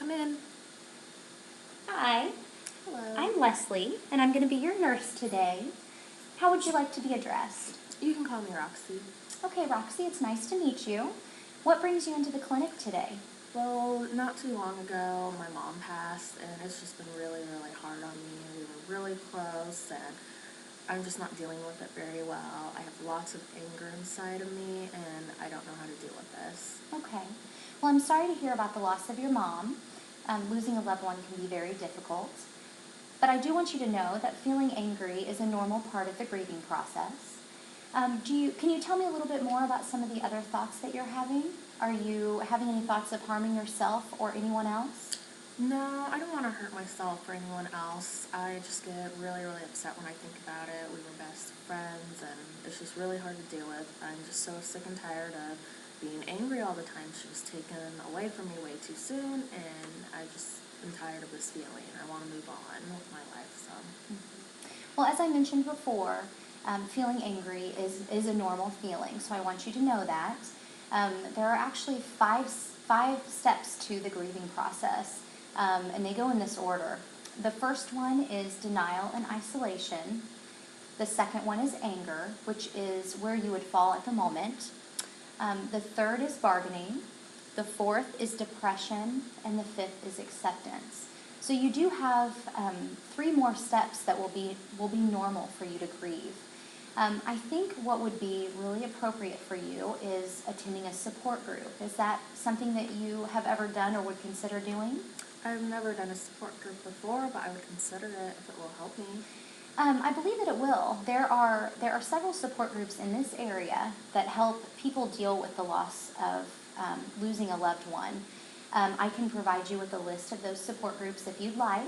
Come in. Hi, Hello. I'm Leslie, and I'm going to be your nurse today. How would you like to be addressed? You can call me Roxy. Okay, Roxy, it's nice to meet you. What brings you into the clinic today? Well, not too long ago, my mom passed, and it's just been really, really hard on me. We were really close, and I'm just not dealing with it very well. I have lots of anger inside of me, and I don't know how to deal with this. Okay. Well, I'm sorry to hear about the loss of your mom. Losing a loved one can be very difficult. But I do want you to know that feeling angry is a normal part of the grieving process. Can you tell me a little bit more about some of the other thoughts that you're having? Are you having any thoughts of harming yourself or anyone else? No, I don't want to hurt myself or anyone else. I just get really, really upset when I think about it. We were best friends, and it's just really hard to deal with. I'm just so sick and tired of being angry all the time. She was taken away from me way too soon, and I just am tired of this feeling. I want to move on with my life, so. Well, as I mentioned before, feeling angry is a normal feeling, so I want you to know that. There are actually five steps to the grieving process, and they go in this order. The first one is denial and isolation. The second one is anger, which is where you would fall at the moment. The third is bargaining. The fourth is depression, and the fifth is acceptance. So you do have 3 more steps that will be normal for you to grieve. I think what would be really appropriate for you is attending a support group. Is that something that you have ever done or would consider doing? I've never done a support group before, but I would consider it if it will help me. I believe that it will. There are several support groups in this area that help people deal with the loss of losing a loved one. I can provide you with a list of those support groups if you'd like.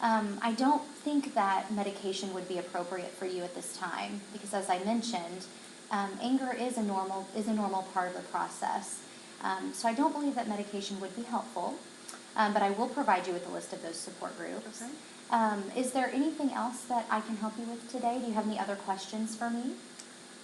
I don't think that medication would be appropriate for you at this time because, as I mentioned, anger is a normal part of the process. So I don't believe that medication would be helpful, but I will provide you with a list of those support groups. Okay. Is there anything else that I can help you with today? Do you have any other questions for me?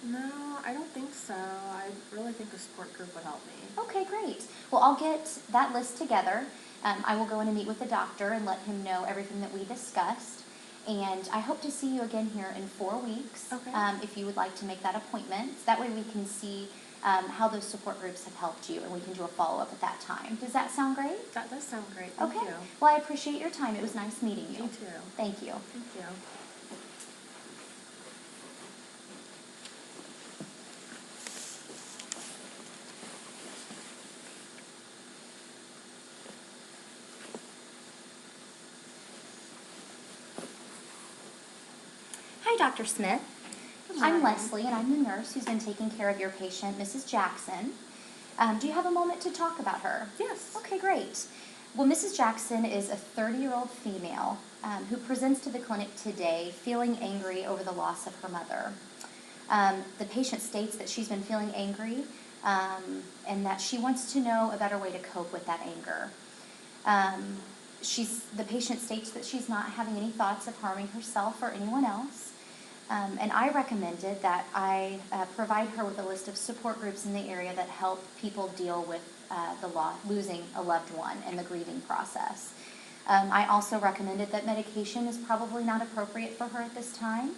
No, I don't think so. I really think a support group would help me. Okay, great. Well, I'll get that list together. I will go in and meet with the doctor and let him know everything that we discussed. And I hope to see you again here in 4 weeks, Okay. if you would like to make that appointment. That way we can see how those support groups have helped you, and we can do a follow-up at that time. Does that sound great? That does sound great. Thank Okay. you. Well, I appreciate your time. It was nice meeting you. You too. Thank you. Thank you. Hi, Dr. Smith. Good I'm morning. Leslie, and I'm the nurse who's been taking care of your patient, Mrs. Jackson. Do you have a moment to talk about her? Yes. Okay, great. Well, Mrs. Jackson is a 30-year-old female who presents to the clinic today feeling angry over the loss of her mother. The patient states that she's been feeling angry and that she wants to know a better way to cope with that anger. The patient states that she's not having any thoughts of harming herself or anyone else. And I recommended that I provide her with a list of support groups in the area that help people deal with losing a loved one and the grieving process. I also recommended that medication is probably not appropriate for her at this time.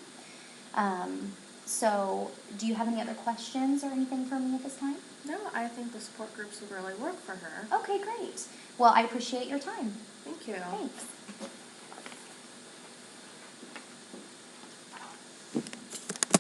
So do you have any other questions or anything for me at this time? No, I think the support groups would really work for her. Okay, great. Well, I appreciate your time. Thank you. Thanks.